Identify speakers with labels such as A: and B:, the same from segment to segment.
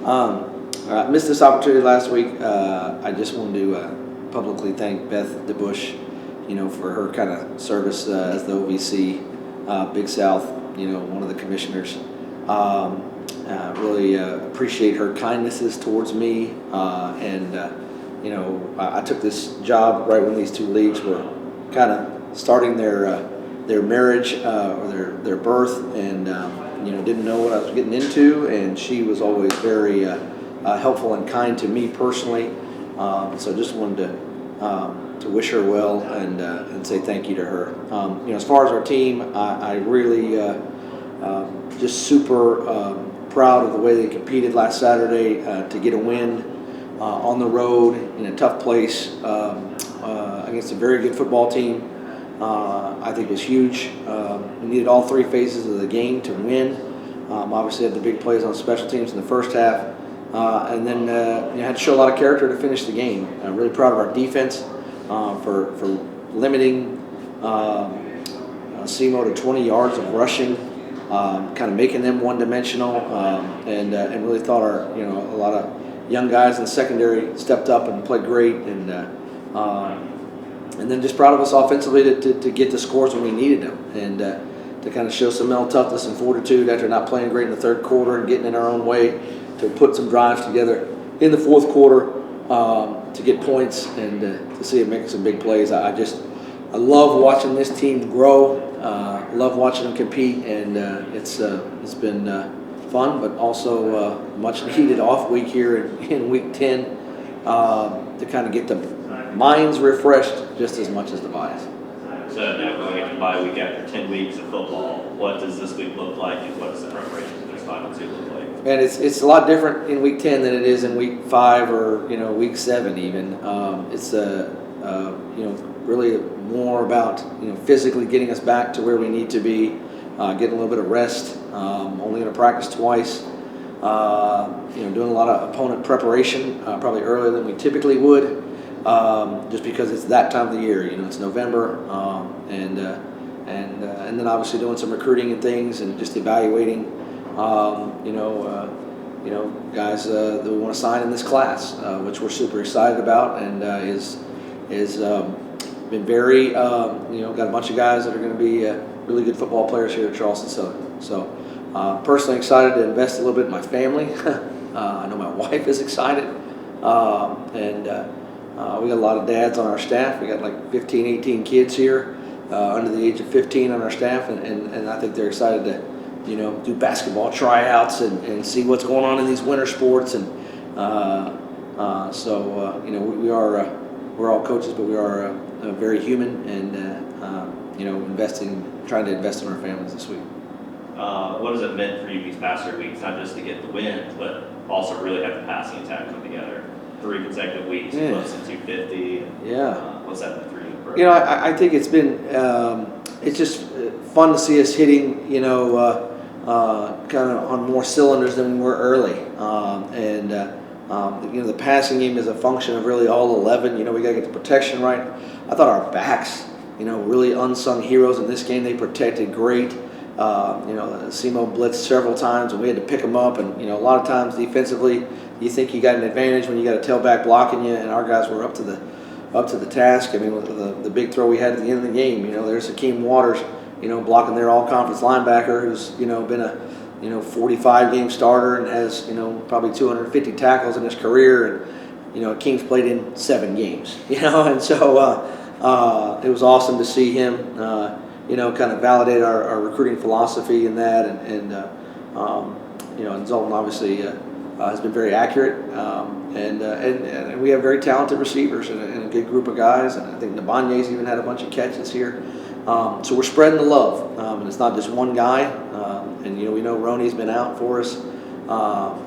A: I missed this opportunity last week. I just wanted to publicly thank Beth DeBush, for her kind of service as the OVC, Big South, one of the commissioners. Really appreciate her kindnesses towards me, and I took this job right when these two leagues were kind of starting their marriage or their birth, and didn't know what I was getting into, and she was always very helpful and kind to me personally. So just wanted to wish her well and say thank you to her. As far as our team, I really just super proud of the way they competed last Saturday to get a win on the road in a tough place against a very good football team. I think it was huge. We needed all three phases of the game to win. Obviously had the big plays on special teams in the first half, and then had to show a lot of character to finish the game. I'm really proud of our defense for limiting SEMO to 20 yards of rushing, kind of making them one-dimensional, and really thought a lot of young guys in the secondary stepped up and played great, and then just proud of us offensively to get the scores when we needed them, and to kind of show some mental toughness and fortitude after not playing great in the third quarter and getting in our own way, to put some drives together in the fourth quarter to get points and to see it make some big plays. I love watching this team grow. Love watching them compete, and it's been fun, but also much needed off week here in week 10 to kind of get the minds refreshed just as much as the bodies.
B: So now going into bye week after 10 weeks of football, what does this week look like, and what does the preparation for this final two look like?
A: And it's a lot different in week 10 than it is in week 5 or week 7 even. It's really more about physically getting us back to where we need to be, getting a little bit of rest. Only going to practice twice. Doing a lot of opponent preparation, probably earlier than we typically would. Just because it's that time of the year, it's November, and then obviously doing some recruiting and things, and just evaluating, guys that we want to sign in this class, which we're super excited about, and is been very, got a bunch of guys that are going to be really good football players here at Charleston Southern. So, personally excited to invest a little bit in my family. I know my wife is excited, we got a lot of dads on our staff. We got like 15, 18 kids here under the age of 15 on our staff, and I think they're excited to, do basketball tryouts and see what's going on in these winter sports. And we're all coaches, but we are very human, and trying to invest in our families this week.
B: What has it meant for you these past 3 weeks, not just to get the wins, but also really have the passing attack come together? 3 consecutive weeks, close to 250. What's that been for you?
A: I think it's been it's just fun to see us hitting, kind of on more cylinders than we were early. The passing game is a function of really all 11. We got to get the protection right. I thought our backs, really unsung heroes in this game. They protected great. SEMO blitzed several times, and we had to pick them up. And a lot of times defensively, you think you got an advantage when you got a tailback blocking you, and our guys were up to the task. I mean, with the big throw we had at the end of the game, there's Hakeem Waters, blocking their all-conference linebacker, who's been a 45-game starter and has probably 250 tackles in his career, and Hakeem's played in 7 games, and so it was awesome to see him. Kind of validate our recruiting philosophy in that, and Zoltan obviously has been very accurate, and we have very talented receivers and a good group of guys, and I think Nabanye's even had a bunch of catches here. So we're spreading the love, and it's not just one guy, and we know Roney's been out for us,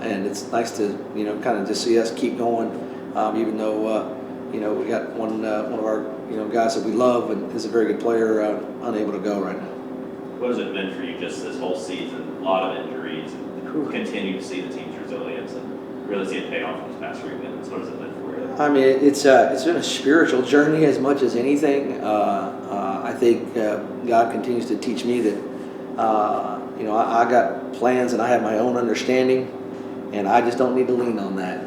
A: and it's nice to kind of just see us keep going, even though we got one of our guys that we love and is a very good player unable to go right now.
B: What has it been for you just this whole season? A lot of injuries, and continue to see the team's resilience and really see it pay off in these past 3 minutes. What has it been for you?
A: I mean, it's been a spiritual journey as much as anything. I think God continues to teach me that I got plans and I have my own understanding, and I just don't need to lean on that.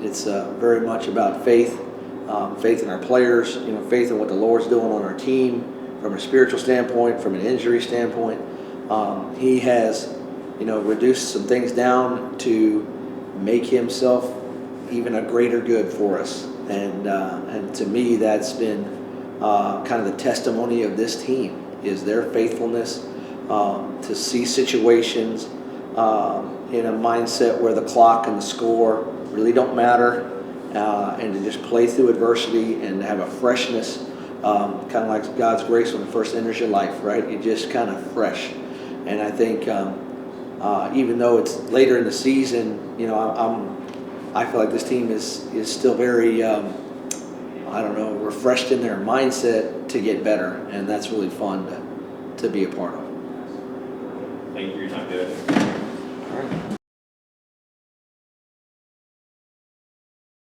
A: It's very much about faith, faith in our players, faith in what the Lord's doing on our team from a spiritual standpoint, from an injury standpoint. He has, reduced some things down to make himself even a greater good for us. And to me, that's been kind of the testimony of this team, is their faithfulness to see situations in a mindset where the clock and the score really don't matter, and to just play through adversity and have a freshness, kind of like God's grace when it first enters your life, right? You're just kind of fresh. And I think even though it's later in the season, I feel like this team is still very, refreshed in their mindset to get better, and that's really fun to be a part of.
B: Thank you for your time, David.
A: All right.